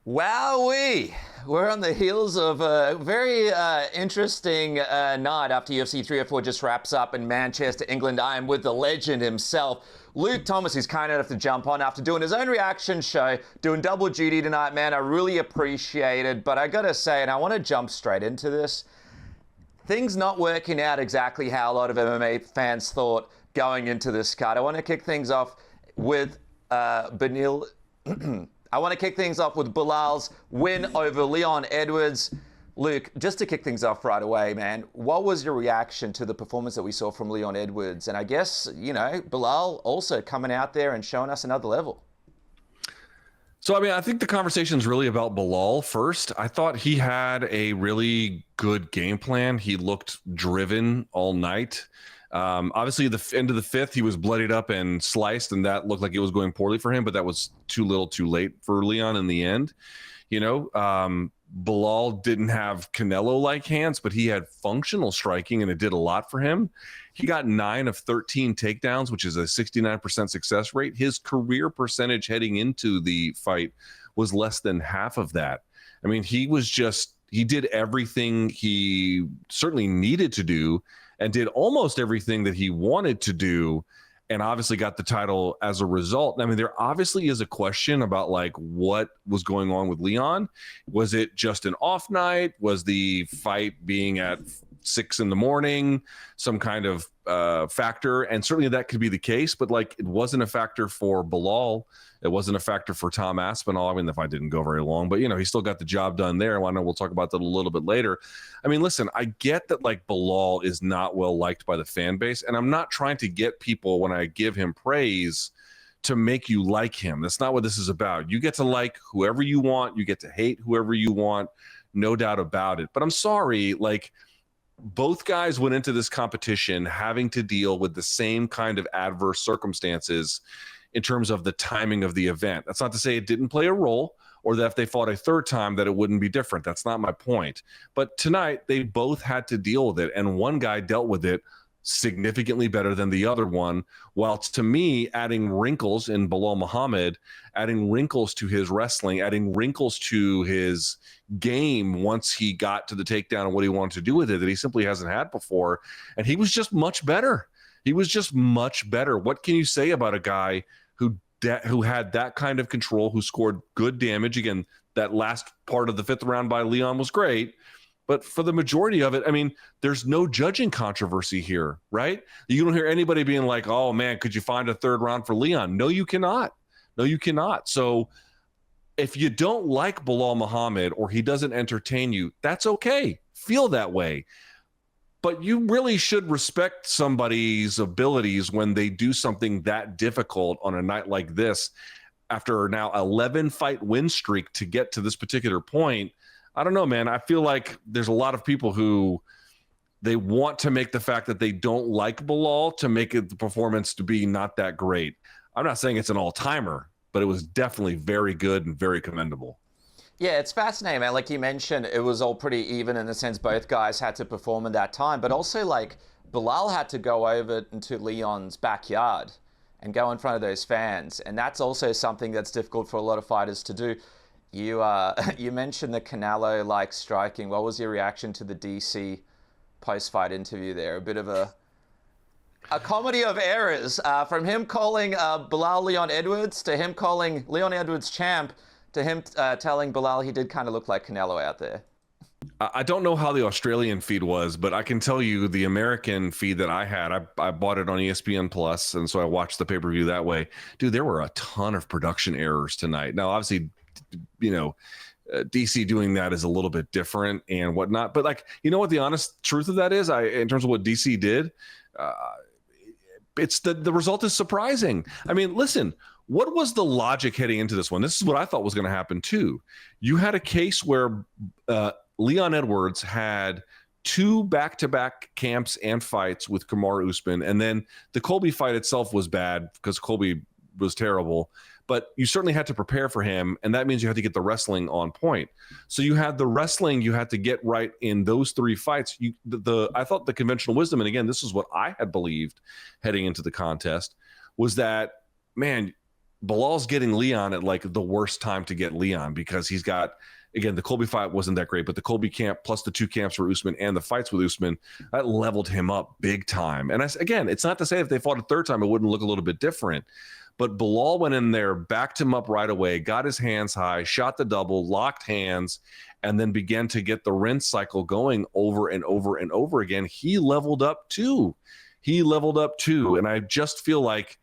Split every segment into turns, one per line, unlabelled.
Wowee! We're on the heels of a very interesting night after UFC 304 just wraps up in Manchester, England. I am with the legend himself, Luke Thomas, who's kind enough to jump on after doing his own reaction show, doing double duty tonight, man. I really appreciate it, but I gotta say, and I want to jump straight into this, things not working out exactly how a lot of MMA fans thought going into this card. I want to kick things off with Benil. I want to kick things off with Belal's win over Leon Edwards. Luke, just to kick things off right away, man, what was your reaction to the performance that we saw from Leon Edwards? And I guess, Belal also coming out there and showing us another level.
So, I think the conversation is really about Belal first. I thought he had a really good game plan. He looked driven all night. Obviously, the end of the fifth, he was bloodied up and sliced, and that looked like it was going poorly for him, but that was too little too late for Leon in the end. Belal didn't have Canelo-like hands, but he had functional striking, and it did a lot for him. He got 9 of 13 takedowns, which is a 69% success rate. His career percentage heading into the fight was less than half of that. He did everything he certainly needed to do and did almost everything that he wanted to do, and obviously got the title as a result. There obviously is a question about what was going on with Leon. Was it just an off night? Was the fight being at 6 a.m, some kind of factor? And certainly that could be the case, but it wasn't a factor for Belal. It wasn't a factor for Tom Aspinall. The fight didn't go very long, but he still got the job done there. I know we'll talk about that a little bit later. Listen, I get that Belal is not well liked by the fan base, and I'm not trying to get people, when I give him praise, to make you like him. That's not what this is about. You get to like whoever you want. You get to hate whoever you want. No doubt about it. But I'm sorry, both guys went into this competition having to deal with the same kind of adverse circumstances in terms of the timing of the event. That's not to say it didn't play a role, or that if they fought a third time that it wouldn't be different. That's not my point. But tonight, they both had to deal with it, and one guy dealt with it significantly better than the other one, while to me, adding wrinkles in Belal Muhammad, adding wrinkles to his wrestling, adding wrinkles to his game once he got to the takedown and what he wanted to do with it that he simply hasn't had before. And he was just much better. What can you say about a guy who had that kind of control, who scored good damage? Again, that last part of the fifth round by Leon was great, but for the majority of it, there's no judging controversy here, right? You don't hear anybody being like, oh man, could you find a third round for Leon? No, you cannot. So if you don't like Belal Muhammad, or he doesn't entertain you, that's okay. Feel that way. But you really should respect somebody's abilities when they do something that difficult on a night like this, after now 11 fight win streak to get to this particular point. I don't know, man. I feel like there's a lot of people who they want to make the fact that they don't like Belal to make it the performance to be not that great. I'm not saying it's an all-timer, but it was definitely very good and very commendable.
Yeah, it's fascinating, man. Like you mentioned, it was all pretty even in the sense both guys had to perform in that time, but also Belal had to go over into Leon's backyard and go in front of those fans, and that's also something that's difficult for a lot of fighters to do. You mentioned the Canelo-like striking. What was your reaction to the DC post-fight interview there? A bit of a comedy of errors, from him calling Belal Leon Edwards, to him calling Leon Edwards champ, to him telling Belal he did kind of look like Canelo out there.
I don't know how the Australian feed was, but I can tell you the American feed that I had, I bought it on ESPN Plus, and so I watched the pay-per-view that way. Dude, there were a ton of production errors tonight. Now, obviously, DC doing that is a little bit different and whatnot, but what the honest truth of that is, in terms of what DC did, it's the result is surprising. Listen, what was the logic heading into this one? This is what I thought was going to happen too. You had a case where Leon Edwards had 2 back-to-back camps and fights with Kamaru Usman, and then the Colby fight itself was bad because Colby was terrible, but you certainly had to prepare for him, and that means you had to get the wrestling on point. So you had the wrestling you had to get right in those 3 fights. I thought the conventional wisdom, and again, this is what I had believed heading into the contest, was that, man, Bilal's getting Leon at like the worst time to get Leon, because he's got, again, the Colby fight wasn't that great, but the Colby camp plus the 2 camps for Usman and the fights with Usman, that leveled him up big time. And again, it's not to say if they fought a third time, it wouldn't look a little bit different. But Belal went in there, backed him up right away, got his hands high, shot the double, locked hands, and then began to get the rinse cycle going over and over and over again. He leveled up too. And I just feel like,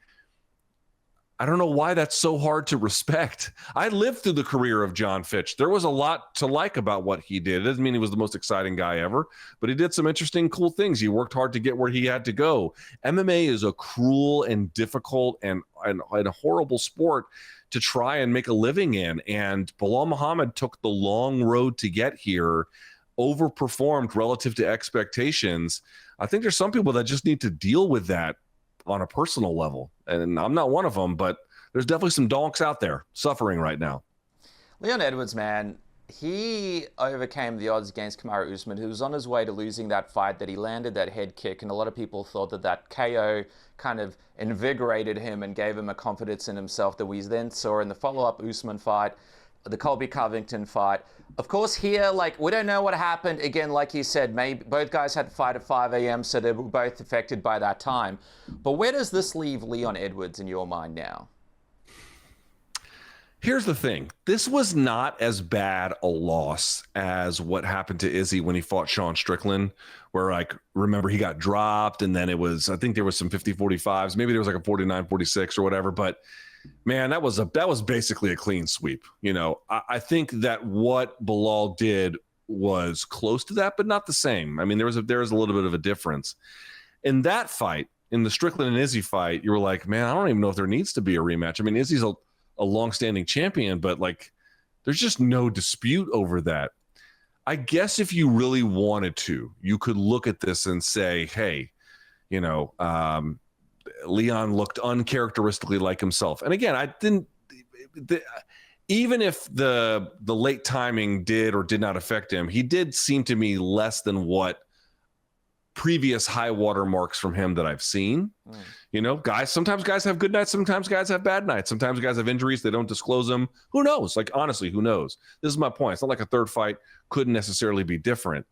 I don't know why that's so hard to respect. I lived through the career of John Fitch. There was a lot to like about what he did. It doesn't mean he was the most exciting guy ever, but he did some interesting, cool things. He worked hard to get where he had to go. MMA is a cruel and difficult and a horrible sport to try and make a living in. And Belal Muhammad took the long road to get here, overperformed relative to expectations. I think there's some people that just need to deal with that on a personal level, and I'm not one of them, but there's definitely some donks out there suffering right now.
Leon Edwards, man, he overcame the odds against Kamaru Usman, who was on his way to losing that fight, that he landed that head kick, and a lot of people thought that KO kind of invigorated him and gave him a confidence in himself that we then saw in the follow-up Usman fight, the Colby Covington fight. Of course, here, like, we don't know what happened. Again, like you said, maybe both guys had to fight at 5 a.m., so they were both affected by that time. But where does this leave Leon Edwards in your mind now?
Here's the thing. This was not as bad a loss as what happened to Izzy when he fought Sean Strickland, where, like, remember, he got dropped, and then it was, I think there was some 50-45s. Maybe there was like a 49-46 or whatever, but man, that was basically a clean sweep. You know, I think that what Belal did was close to that, but not the same. I mean, there was a little bit of a difference in that fight. In the Strickland and Izzy fight, you were like, man, I don't even know if there needs to be a rematch. I mean, Izzy's a long-standing champion, but like, there's just no dispute over that. I guess if you really wanted to, you could look at this and say, hey, you know, Leon looked uncharacteristically like himself. And again, even if the late timing did or did not affect him, he did seem to me less than what previous high water marks from him that I've seen. You know, sometimes guys have good nights, sometimes guys have bad nights, sometimes guys have injuries, they don't disclose them. Who knows? Like, honestly, who knows? This is my point. It's not like a third fight couldn't necessarily be different.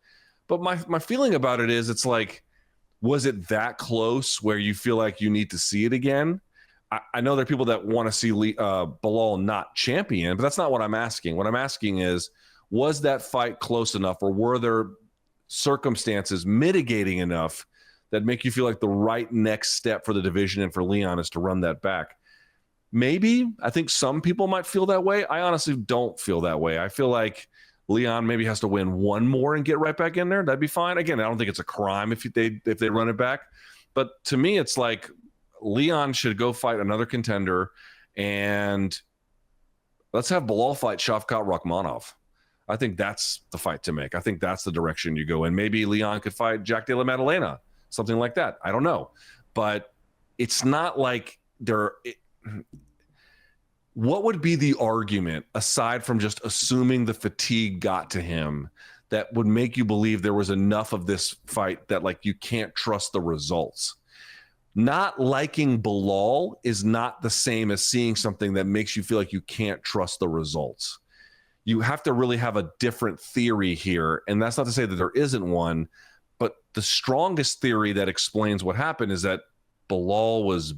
But my feeling about it is, it's like, was it that close where you feel like you need to see it again? I know there are people that want to see Belal not champion, but that's not what I'm asking. What I'm asking is, was that fight close enough, or were there circumstances mitigating enough that make you feel like the right next step for the division and for Leon is to run that back? Maybe. I think some people might feel that way. I honestly don't feel that way. I feel like Leon maybe has to win one more and get right back in there. That'd be fine. Again, I don't think it's a crime if they run it back. But to me, it's like Leon should go fight another contender, and let's have Belal fight Shavkat Rakhmonov. I think that's the fight to make. I think that's the direction you go in. Maybe Leon could fight Jack Della Maddalena, something like that. I don't know. But it's not like what would be the argument, aside from just assuming the fatigue got to him, that would make you believe there was enough of this fight that, like, you can't trust the results? Not liking Belal is not the same as seeing something that makes you feel like you can't trust the results. You have to really have a different theory here. And that's not to say that there isn't one, but the strongest theory that explains what happened is that Belal was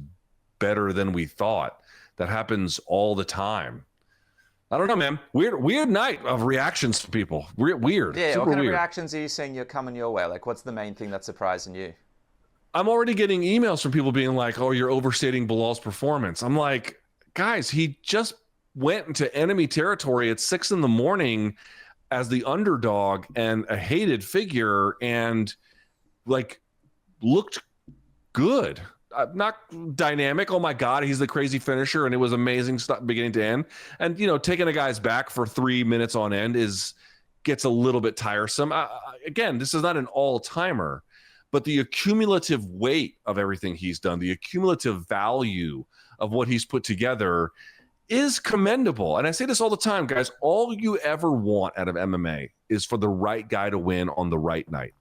better than we thought. That happens all the time. I don't know, man. Weird night of reactions from people. Weird.
Yeah,
Super
what kind
weird.
of reactions are you seeing you're coming your way? Like, what's the main thing that's surprising you?
I'm already getting emails from people being like, oh, you're overstating Bilal's performance. I'm like, guys, he just went into enemy territory at 6 a.m. as the underdog and a hated figure, and like looked good. Not dynamic. Oh my God, he's the crazy finisher, and it was amazing stuff beginning to end. And you know, taking a guy's back for 3 minutes on end gets a little bit tiresome. Again, this is not an all-timer, but the accumulative weight of everything he's done, the accumulative value of what he's put together, is commendable. And I say this all the time, guys. All you ever want out of MMA is for the right guy to win on the right night.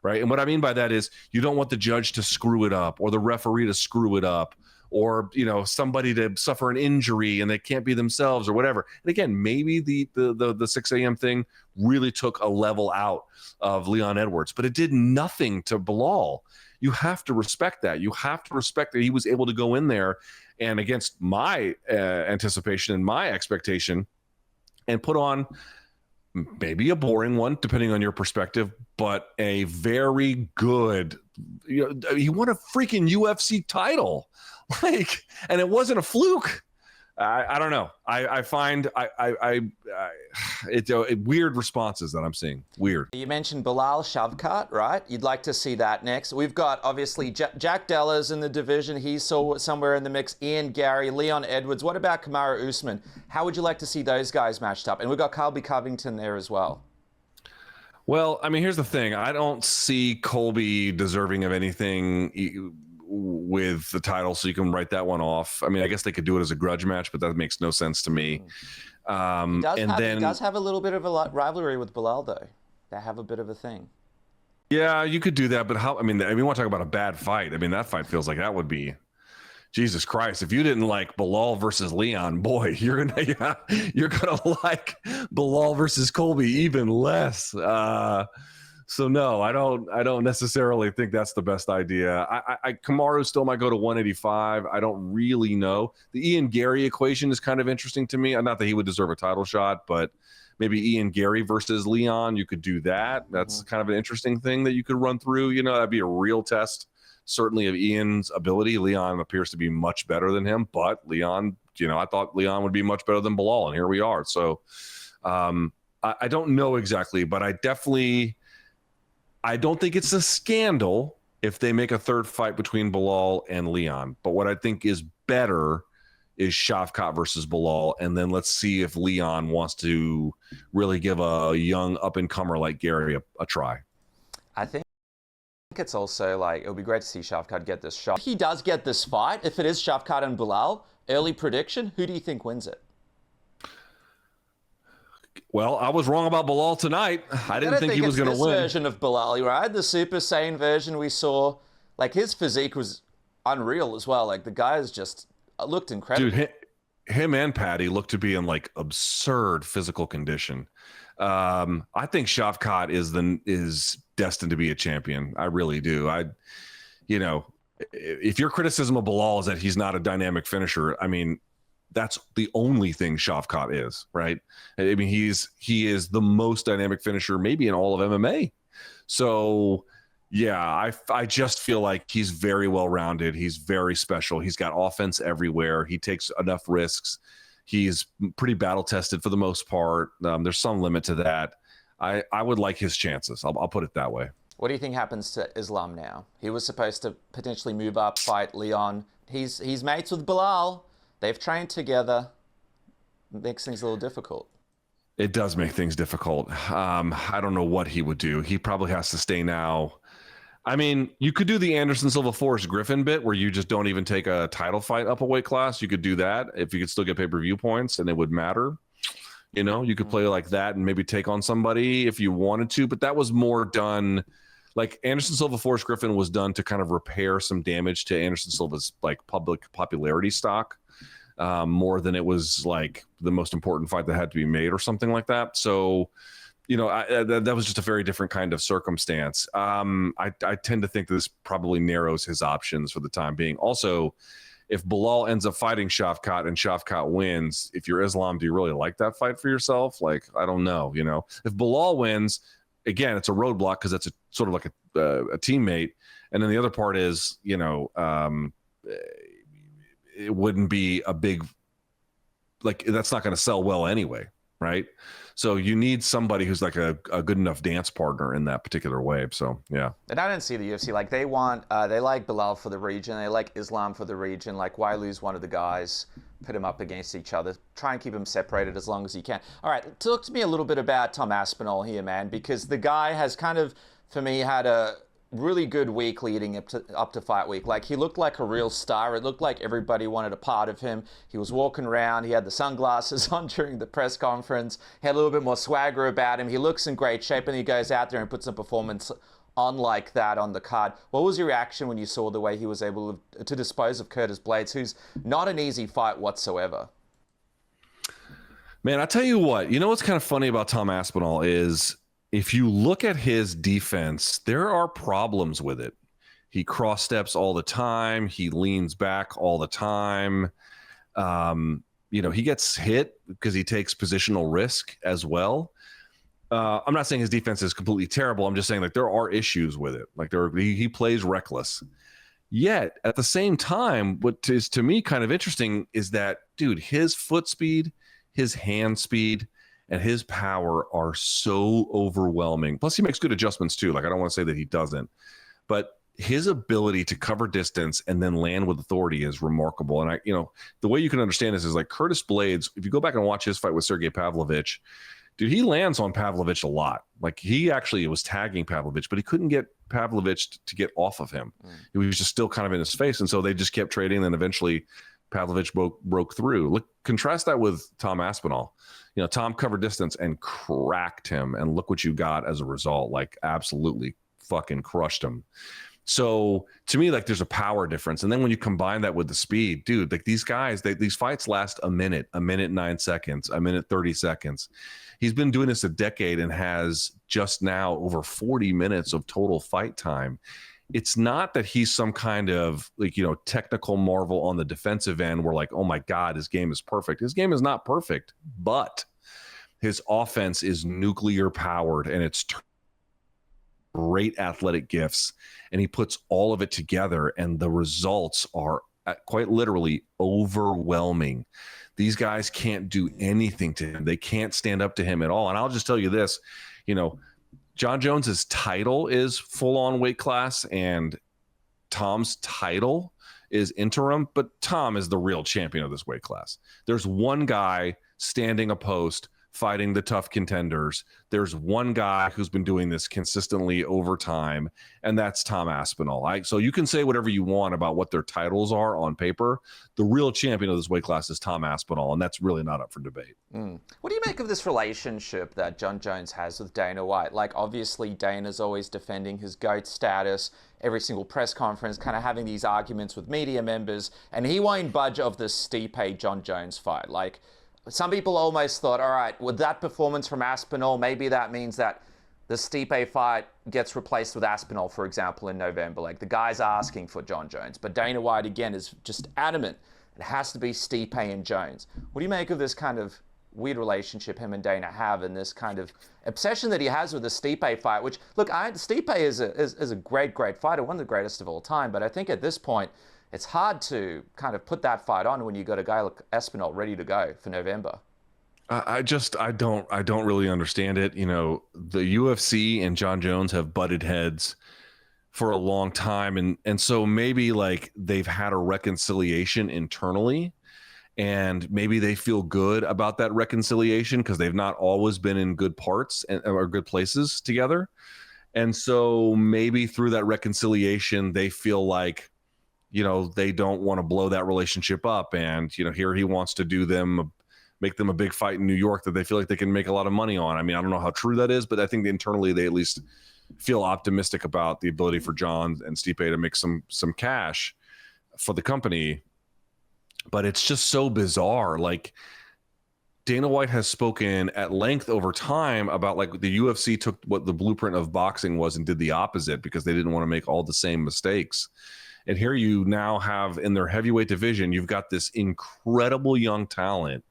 Right. And what I mean by that is, you don't want the judge to screw it up, or the referee to screw it up, or somebody to suffer an injury and they can't be themselves or whatever. And again, maybe the 6 a.m. thing really took a level out of Leon Edwards, but it did nothing to Belal. You have to respect that. You have to respect that he was able to go in there and, against my anticipation and my expectation, and put on maybe a boring one, depending on your perspective, but a very good, he won a freaking UFC title. And it wasn't a fluke. I don't know. I find weird responses that I'm seeing. Weird.
You mentioned Belal Shavkat, right? You'd like to see that next. We've got, obviously, Jack Della's in the division. He's somewhere in the mix. Ian Gary, Leon Edwards. What about Kamaru Usman? How would you like to see those guys matched up? And we've got Colby Covington there as well.
Well, I mean, here's the thing. I don't see Colby deserving of anything with the title, so you can write that one off. I mean, I guess they could do it as a grudge match, but that makes no sense to me.
He does have a little bit of a rivalry with Belal, though. They have a bit of a thing.
Yeah, you could do that, but how? I mean, we want to talk about a bad fight. I mean, that fight feels like that would be, Jesus Christ. If you didn't like Belal versus Leon, boy, you're gonna like Belal versus Colby even less. So no, I don't necessarily think that's the best idea. Kamaru still might go to 185. I don't really know. The Ian Gary equation is kind of interesting to me. Not that he would deserve a title shot, but maybe Ian Gary versus Leon, you could do that. That's kind of an interesting thing that you could run through. That'd be a real test, certainly, of Ian's ability. Leon appears to be much better than him, but Leon, I thought Leon would be much better than Belal, and here we are. So I don't know exactly, but I don't think it's a scandal if they make a third fight between Belal and Leon. But what I think is better is Shavkat versus Belal, and then let's see if Leon wants to really give a young up-and-comer like Gary a try.
I think it's also it'll be great to see Shavkat get this shot. If he does get this fight, if it is Shavkat and Belal, early prediction, who do you think wins it?
Well, I was wrong about Belal tonight. I didn't think he was going to win.
This version of Belal, right? The Super Saiyan version we saw, his physique was unreal as well. The guys just looked incredible.
Dude, him and Paddy looked to be in absurd physical condition. I think Shavkat is destined to be a champion. I really do. If your criticism of Belal is that he's not a dynamic finisher, I mean, that's the only thing Shavkat is, right? I mean, he is the most dynamic finisher maybe in all of MMA. So, yeah, I just feel like he's very well-rounded. He's very special. He's got offense everywhere. He takes enough risks. He's pretty battle-tested for the most part. There's some limit to that. I would like his chances. I'll put it that way.
What do you think happens to Islam now? He was supposed to potentially move up, fight Leon. He's mates with Belal. They've trained together. Makes things a little difficult.
It does make things difficult. I don't know what he would do. He probably has to stay now. I mean, you could do the Anderson Silva Forrest Griffin bit where you just don't even take a title fight up a weight class. You could do that if you could still get pay-per-view points and it would matter. You could play like that and maybe take on somebody if you wanted to, but that was more done. Anderson Silva Forrest Griffin was done to kind of repair some damage to Anderson Silva's public popularity stock. More than it was the most important fight that had to be made or something like that. So, that was just a very different kind of circumstance. I tend to think this probably narrows his options for the time being. Also, if Belal ends up fighting Shavkat and Shavkat wins, if you're Islam, do you really like that fight for yourself? I don't know. If Belal wins, again, it's a roadblock because that's sort of like a teammate. And then the other part is, it wouldn't be a big, that's not going to sell well anyway, right? So you need somebody who's a good enough dance partner in that particular wave. So, yeah.
And I don't see the UFC, they like Belal for the region, they like Islam for the region. Why lose one of the guys, put them up against each other, try and keep them separated as long as you can. All right, talk to me a little bit about Tom Aspinall here, man, because the guy has kind of, for me, had a really good week leading up to fight week. He looked like a real star. It looked like everybody wanted a part of him. He was walking around. He had the sunglasses on during the press conference. He had a little bit more swagger about him. He looks in great shape, and he goes out there and puts a performance unlike that on the card. What was your reaction when you saw the way he was able to dispose of Curtis Blaydes, who's not an easy fight whatsoever?
Man, I tell you what, you know what's kind of funny about Tom Aspinall is if you look at his defense, there are problems with it. He cross steps all the time. He leans back all the time. He gets hit because he takes positional risk as well. I'm not saying his defense is completely terrible. I'm just saying like there are issues with it. Like he plays reckless. Yet at the same time, what is to me kind of interesting is that, dude, his foot speed, his hand speed, and his power are so overwhelming. Plus, he makes good adjustments too. Like I don't want to say that he doesn't, but his ability to cover distance and then land with authority is remarkable. And the way you can understand this is like Curtis Blaydes. If you go back and watch his fight with Sergey Pavlovich, dude, he lands on Pavlovich a lot. Like he actually was tagging Pavlovich, but he couldn't get Pavlovich to get off of him. He was just still kind of in his face. And so they just kept trading. And then eventually Pavlovich broke through. Look, contrast that with Tom Aspinall. Tom covered distance and cracked him. And look what you got as a result. Like absolutely fucking crushed him. So to me, like there's a power difference. And then when you combine that with the speed, dude, like these guys, these fights last a minute 9 seconds, a minute 30 seconds. He's been doing this a decade and has just now over 40 minutes of total fight time. It's not that he's some kind of technical marvel on the defensive end where like, oh my God, his game is perfect. His game is not perfect, but his offense is nuclear powered and it's great athletic gifts, and he puts all of it together, and the results are quite literally overwhelming. These guys can't do anything to him. They can't stand up to him at all. And I'll just tell you this, John Jones's title is full-on weight class, and Tom's title is interim, but Tom is the real champion of this weight class. There's one guy standing a post fighting the tough contenders. There's one guy who's been doing this consistently over time, and that's Tom Aspinall. So you can say whatever you want about what their titles are on paper. The real champion of this weight class is Tom Aspinall, and that's really not up for debate.
What do you make of this relationship that John Jones has with Dana White? Like, obviously, Dana's always defending his GOAT status, every single press conference, kind of having these arguments with media members, and he won't budge of this Stipe-John Jones fight. Like, some people almost thought, all right, with that performance from Aspinall, maybe that means that the Stipe fight gets replaced with Aspinall, for example, in November. Like, the guy's asking for John Jones. But Dana White, again, is just adamant. It has to be Stipe and Jones. What do you make of this kind of weird relationship him and Dana have, and this kind of obsession that he has with the Stipe fight, which, look, Stipe is a great fighter, one of the greatest of all time. But I think at this point, it's hard to kind of put that fight on when you got a guy like Aspinall ready to go for November.
I don't really understand it. The UFC and John Jones have butted heads for a long time. And so maybe like they've had a reconciliation internally, and maybe they feel good about that reconciliation because they've not always been in good parts or good places together. And so maybe through that reconciliation, they feel like, they don't want to blow that relationship up. And, here he wants to make them a big fight in New York that they feel like they can make a lot of money on. I mean, I don't know how true that is, but I think internally they at least feel optimistic about the ability for John and Stipe to make some cash for the company. But it's just so bizarre. Like, Dana White has spoken at length over time about like the UFC took what the blueprint of boxing was and did the opposite because they didn't want to make all the same mistakes. And here you now have in their heavyweight division, you've got this incredible young talent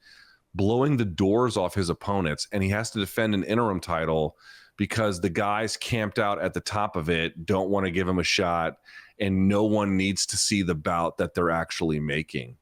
blowing the doors off his opponents, and he has to defend an interim title because the guys camped out at the top of it don't want to give him a shot, and no one needs to see the bout that they're actually making.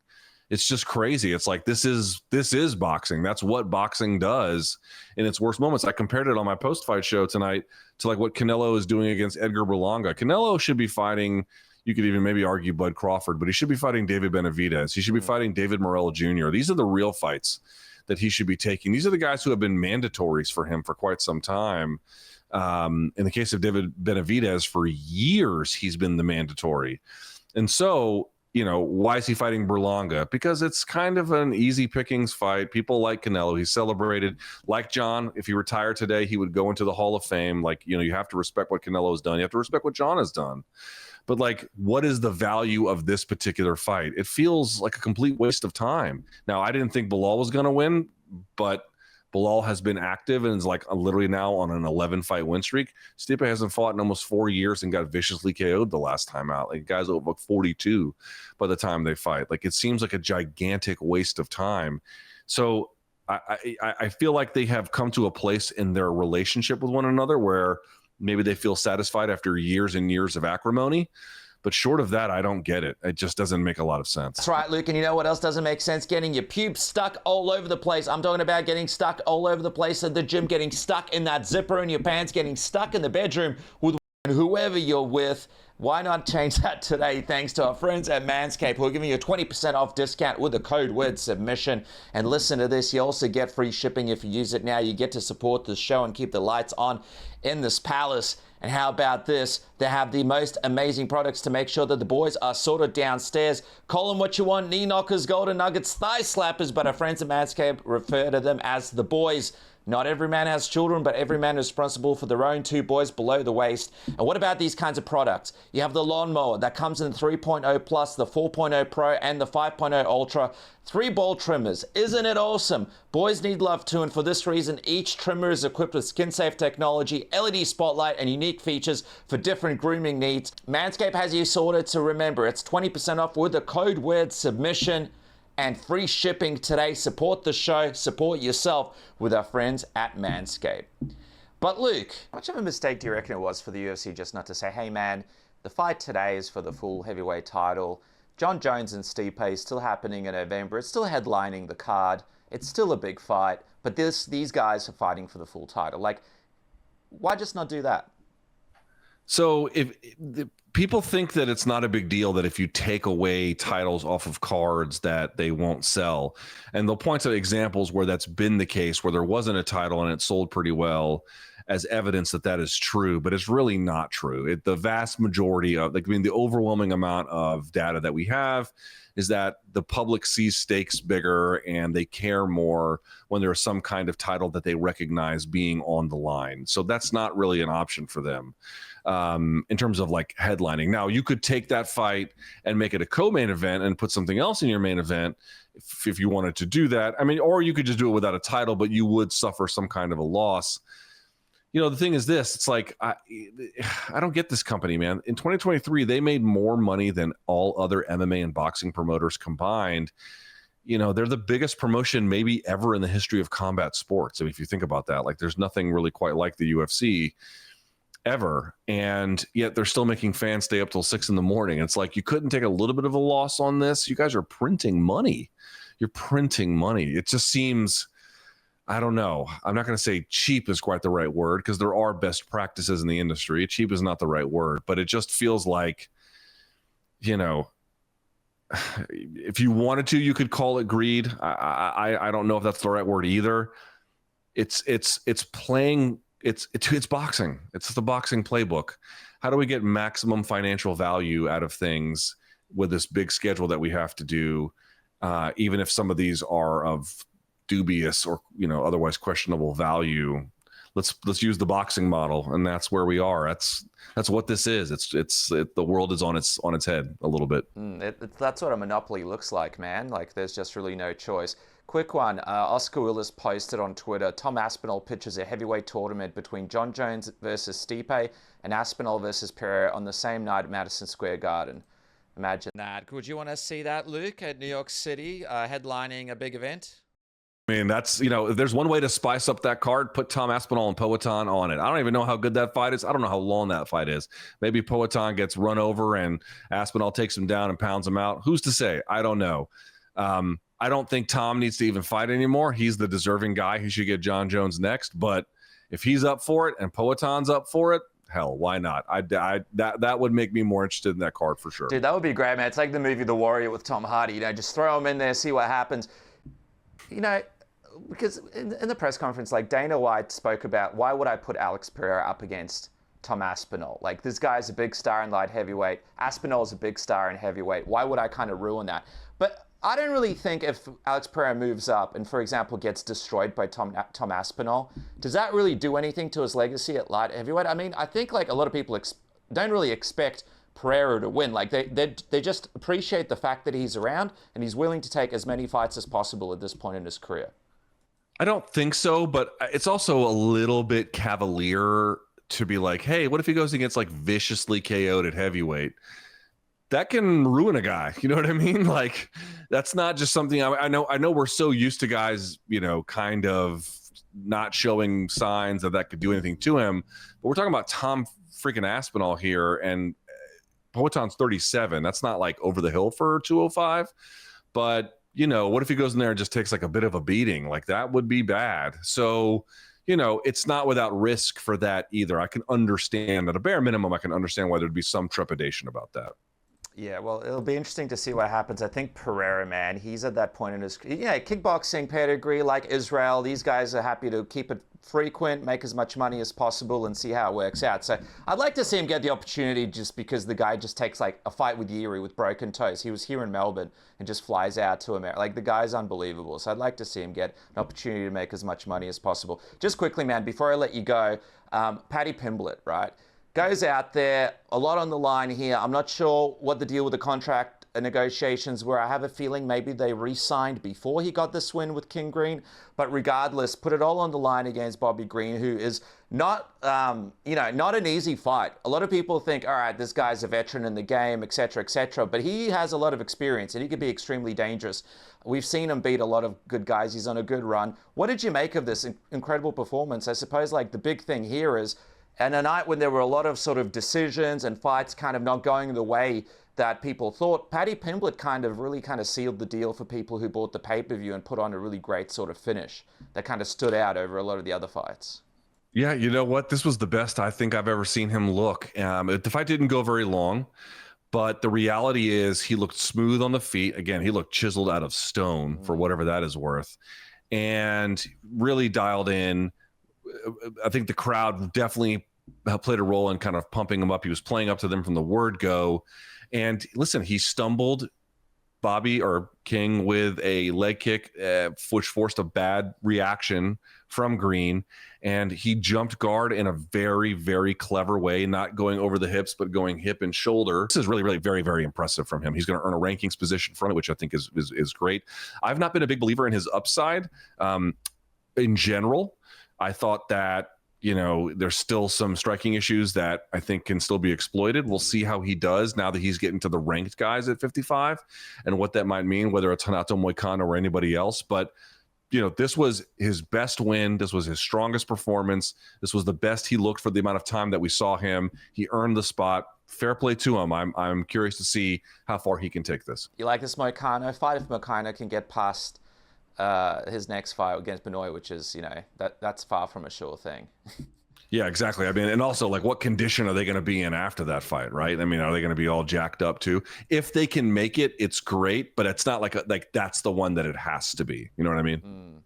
It's just crazy. It's like this is boxing. That's what boxing does in its worst moments. I compared it on my post-fight show tonight to like what Canelo is doing against Edgar Berlanga. Canelo should be fighting, you could even maybe argue Bud Crawford, but he should be fighting David Benavidez. He should be fighting David Morrell Jr. These are the real fights that he should be taking. These are the guys who have been mandatories for him for quite some time. In the case of David Benavidez, for years, he's been the mandatory. And so why is he fighting Berlanga? Because it's kind of an easy pickings fight. People like Canelo. He's celebrated. Like John, if he retired today, he would go into the Hall of Fame. Like, you have to respect what Canelo has done. You have to respect what John has done. But, like, what is the value of this particular fight? It feels like a complete waste of time. Now, I didn't think Belal was going to win, but Belal has been active and is like literally now on an 11-fight win streak. Stipe hasn't fought in almost 4 years and got viciously KO'd the last time out. Like, guys over 42 by the time they fight. Like, it seems like a gigantic waste of time. So I feel like they have come to a place in their relationship with one another where maybe they feel satisfied after years and years of acrimony. But short of that, I don't get it. It just doesn't make a lot of sense.
That's right, Luke. And you know what else doesn't make sense? Getting your pubes stuck all over the place. I'm talking about getting stuck all over the place at the gym, getting stuck in that zipper in your pants, getting stuck in the bedroom with whoever you're with. Why not change that today thanks to our friends at Manscaped, who are giving you a 20% off discount with the code word submission. And listen to this, you also get free shipping if you use it now. You get to support the show and keep the lights on in this palace. And how about this? They have the most amazing products to make sure that the boys are sorted downstairs. Call them what you want, knee knockers, golden nuggets, thigh slappers, but our friends at Manscaped refer to them as the boys. Not every man has children, but every man is responsible for their own 2 boys below the waist. And what about these kinds of products? You have the lawnmower that comes in the 3.0 Plus, the 4.0 Pro, and the 5.0 Ultra. 3 ball trimmers. Isn't it awesome? Boys need love too, and for this reason, each trimmer is equipped with skin-safe technology, LED spotlight, and unique features for different grooming needs. Manscaped has you sorted, so remember, it's 20% off with the code word submission. And free shipping today. Support the show, support yourself with our friends at Manscaped. But Luke, how much of a mistake do you reckon it was for the UFC just not to say, hey man, the fight today is for the full heavyweight title. John Jones and Stipe is still happening in November. It's still headlining the card. It's still a big fight. But these guys are fighting for the full title. Like, why just not do that?
So if people think that it's not a big deal that if you take away titles off of cards that they won't sell, and they'll point to examples where that's been the case, where there wasn't a title and it sold pretty well as evidence that that is true, but it's really not true. The vast majority of, the overwhelming amount of data that we have is that the public sees stakes bigger and they care more when there's some kind of title that they recognize being on the line. So that's not really an option for them. In terms of like headlining. Now, you could take that fight and make it a co-main event and put something else in your main event if you wanted to do that. I mean, or you could just do it without a title, but you would suffer some kind of a loss. The thing is this, it's like, I don't get this company, man. In 2023, they made more money than all other MMA and boxing promoters combined. They're the biggest promotion maybe ever in the history of combat sports. I mean, if you think about that, like there's nothing really quite like the UFC ever, and yet they're still making fans stay up till 6 a.m. It's like, you couldn't take a little bit of a loss on this. You guys are printing money. You're printing money. It just seems, I don't know. I'm not going to say cheap is quite the right word, because there are best practices in the industry. Cheap is not the right word, but it just feels like, if you wanted to, you could call it greed. I don't know if that's the right word either. It's playing. It's boxing. It's the boxing playbook. How do we get maximum financial value out of things with this big schedule that we have to do, even if some of these are of dubious or otherwise questionable value? Let's use the boxing model, and that's where we are. That's what this is. The world is on its head a little bit.
That's what a monopoly looks like, man. Like, there's just really no choice. Quick one, Oscar Willis posted on Twitter, Tom Aspinall pitches a heavyweight tournament between John Jones versus Stipe and Aspinall versus Pereira on the same night at Madison Square Garden. Imagine that. Would you want to see that, Luke, at New York City, headlining a big event?
I mean, that's, if there's one way to spice up that card, put Tom Aspinall and Poatan on it. I don't even know how good that fight is. I don't know how long that fight is. Maybe Poatan gets run over and Aspinall takes him down and pounds him out. Who's to say? I don't know. I don't think Tom needs to even fight anymore. He's the deserving guy. He should get John Jones next. But if he's up for it and Poatan's up for it, hell, why not? That would make me more interested in that card for sure.
Dude, that would be great, man. It's like the movie The Warrior with Tom Hardy. Just throw him in there, see what happens. Because in the press conference, like, Dana White spoke about, why would I put Alex Pereira up against Tom Aspinall. Like, this guy's a big star in light heavyweight. Aspinall's a big star in heavyweight. Why would I kind of ruin that? But I don't really think if Alex Pereira moves up and, for example, gets destroyed by Tom Aspinall, does that really do anything to his legacy at light heavyweight? I mean, I think like a lot of people don't really expect Pereira to win. Like they just appreciate the fact that he's around and he's willing to take as many fights as possible at this point in his career.
I don't think so, but it's also a little bit cavalier to be like, hey, what if he goes and gets like viciously KO'd at heavyweight? That can ruin a guy. You know what I mean? Like, that's not just something I know we're so used to guys, you know, kind of not showing signs that could do anything to him. But we're talking about Tom freaking Aspinall here, and Poaton's 37. That's not like over the hill for 205. But, you know, what if he goes in there and just takes like a bit of a beating? Like, that would be bad. So, you know, it's not without risk for that either. I can understand at a bare minimum, I can understand why there'd be some trepidation about that.
Yeah, well, it'll be interesting to see what happens. I think Pereira, man, he's at that point in his, kickboxing pedigree, like Israel. These guys are happy to keep it frequent, make as much money as possible, and see how it works out. So I'd like to see him get the opportunity, just because the guy just takes like a fight with Yuri with broken toes. He was here in Melbourne and just flies out to America. Like, the guy's unbelievable. So I'd like to see him get an opportunity to make as much money as possible. Just quickly, man, before I let you go, Paddy Pimblett, right? Goes out there, a lot on the line here. I'm not sure what the deal with the contract negotiations were. I have a feeling maybe they re-signed before he got this win with King Green. But regardless, put it all on the line against Bobby Green, who is not, not an easy fight. A lot of people think, all right, this guy's a veteran in the game, etc., etc. But he has a lot of experience and he could be extremely dangerous. We've seen him beat a lot of good guys. He's on a good run. What did you make of this incredible performance? I suppose like the big thing here is, and a night when there were a lot of sort of decisions and fights kind of not going the way that people thought, Paddy Pimblett really sealed the deal for people who bought the pay-per-view and put on a really great sort of finish that kind of stood out over a lot of the other fights.
Yeah, you know what? This was the best I think I've ever seen him look. The fight didn't go very long, but the reality is he looked smooth on the feet. Again, he looked chiseled out of stone for whatever that is worth, and really dialed in. I think the crowd definitely played a role in kind of pumping him up. He was playing up to them from the word go. And listen, he stumbled Bobby or King with a leg kick, which forced a bad reaction from Green. And he jumped guard in a very, very clever way, not going over the hips, but going hip and shoulder. This is really, really very, very impressive from him. He's going to earn a rankings position from it, which I think is great. I've not been a big believer in his upside in general. I thought that, you know, there's still some striking issues that I think can still be exploited. We'll see how he does now that he's getting to the ranked guys at 55 and what that might mean, whether it's Renato Moicano or anybody else. But, you know, this was his best win. This was his strongest performance. This was the best he looked for the amount of time that we saw him. He earned the spot. Fair play to him. I'm curious to see how far he can take this.
You like this Moicano fight? If Moicano can get past his next fight against Benoit, which is, that's far from a sure thing.
Yeah, exactly. I mean, and also, like, what condition are they going to be in after that fight, right? I mean, are they going to be all jacked up too? If they can make it, it's great, but it's not like that's the one that it has to be. You know what I mean?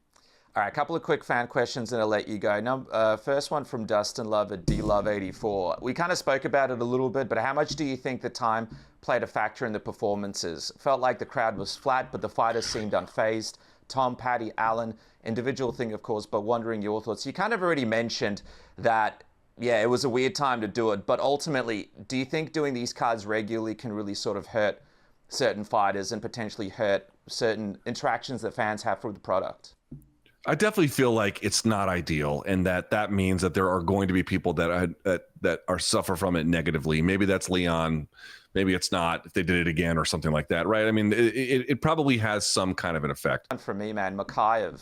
All right, a couple of quick fan questions and I'll let you go. First one from Dustin Love at DLove84. We kind of spoke about it a little bit, but how much do you think the time played a factor in the performances? Felt like the crowd was flat, but the fighters seemed unfazed. Tom, Paddy, Alan, individual thing, of course, but wondering your thoughts. You kind of already mentioned that, yeah, it was a weird time to do it, but ultimately, do you think doing these cards regularly can really sort of hurt certain fighters and potentially hurt certain interactions that fans have with the product?
I definitely feel like it's not ideal, and that means that there are going to be people that are suffer from it negatively. Maybe that's Leon. Maybe it's not if they did it again or something like that, right? I mean, it probably has some kind of an effect.
And for me, man, Mokaev,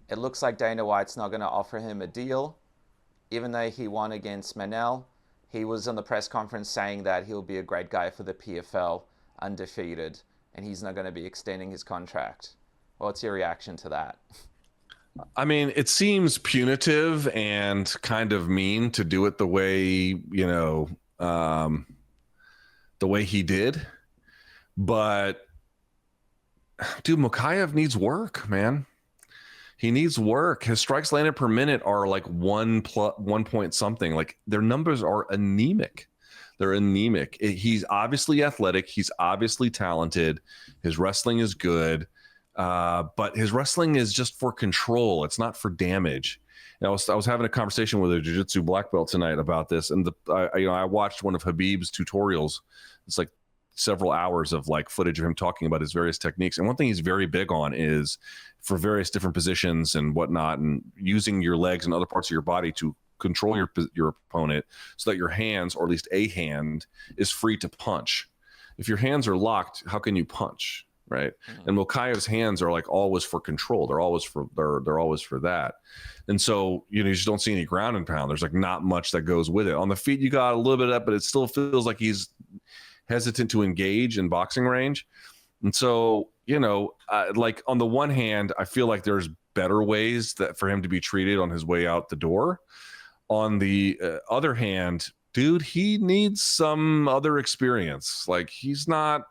it looks like Dana White's not going to offer him a deal, even though he won against Manel. He was on the press conference saying that he'll be a great guy for the PFL, undefeated, and he's not going to be extending his contract. What's your reaction to that?
I mean, it seems punitive and kind of mean to do it the way, the way he did. But, dude, Mokaev needs work, man. He needs work. His strikes landed per minute are like 1 point something. Like their numbers are anemic. They're anemic. He's obviously athletic. He's obviously talented. His wrestling is good, but his wrestling is just for control. It's not for damage. And I was having a conversation with a jiu-jitsu black belt tonight about this, and I watched one of Habib's tutorials. It's like several hours of like footage of him talking about his various techniques. And one thing he's very big on is for various different positions and whatnot, and using your legs and other parts of your body to control your opponent so that your hands, or at least a hand, is free to punch. If your hands are locked, how can you punch, right? Mm-hmm. And Mokaev's hands are like always for control. They're always for that. And so, you just don't see any ground and pound. There's like not much that goes with it. On the feet, you got a little bit of that, but it still feels like he's hesitant to engage in boxing range. And so, like on the one hand, I feel like there's better ways that for him to be treated on his way out the door. On the other hand, dude, he needs some other experience. Like he's not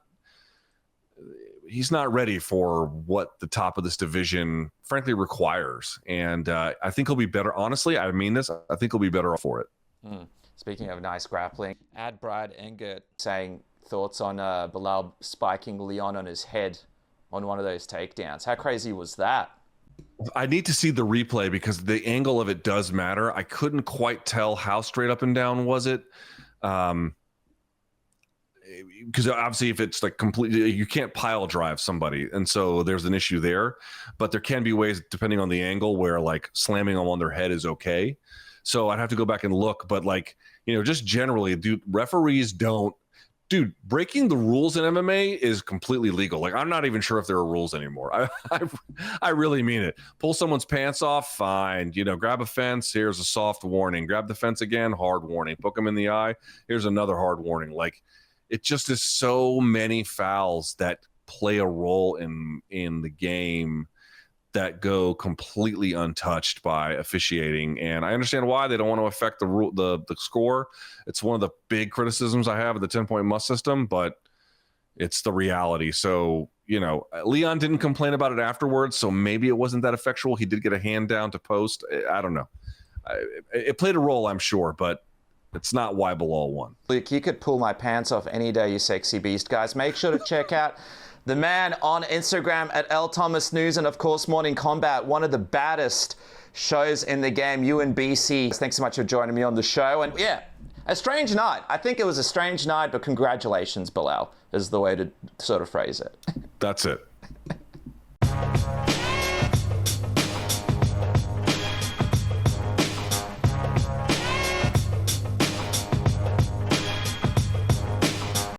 ready for what the top of this division frankly requires. And I think he'll be better. Honestly, I mean this, I think he'll be better off for it.
Speaking of nice grappling, Brad Engert saying thoughts on Belal spiking Leon on his head on one of those takedowns. How crazy was that?
I need to see the replay because the angle of it does matter. I couldn't quite tell how straight up and down was it. Because obviously if it's like completely, you can't pile drive somebody. And so there's an issue there, but there can be ways depending on the angle where like slamming them on their head is okay. So I'd have to go back and look, but like, just generally, referees don't, breaking the rules in MMA is completely legal. Like, I'm not even sure if there are rules anymore. I really mean it. Pull someone's pants off, fine. Grab a fence, here's a soft warning. Grab the fence again, hard warning. Poke them in the eye, here's another hard warning. Like, it just is so many fouls that play a role in the game that go completely untouched by officiating. And I understand why they don't want to affect the score. It's one of the big criticisms I have of the 10-point must system, but it's the reality. So, Leon didn't complain about it afterwards, so maybe it wasn't that effectual. He did get a hand down to post. I don't know. It played a role, I'm sure, but it's not why Belal won.
Luke, you could pull my pants off any day, you sexy beast. Guys, make sure to check out the man on Instagram at L Thomas News, and of course Morning Combat, one of the baddest shows in the game, you and BC. Thanks so much for joining me on the show. And yeah, a strange night. I think it was a strange night, but congratulations, Belal, is the way to sort of phrase it.
That's it.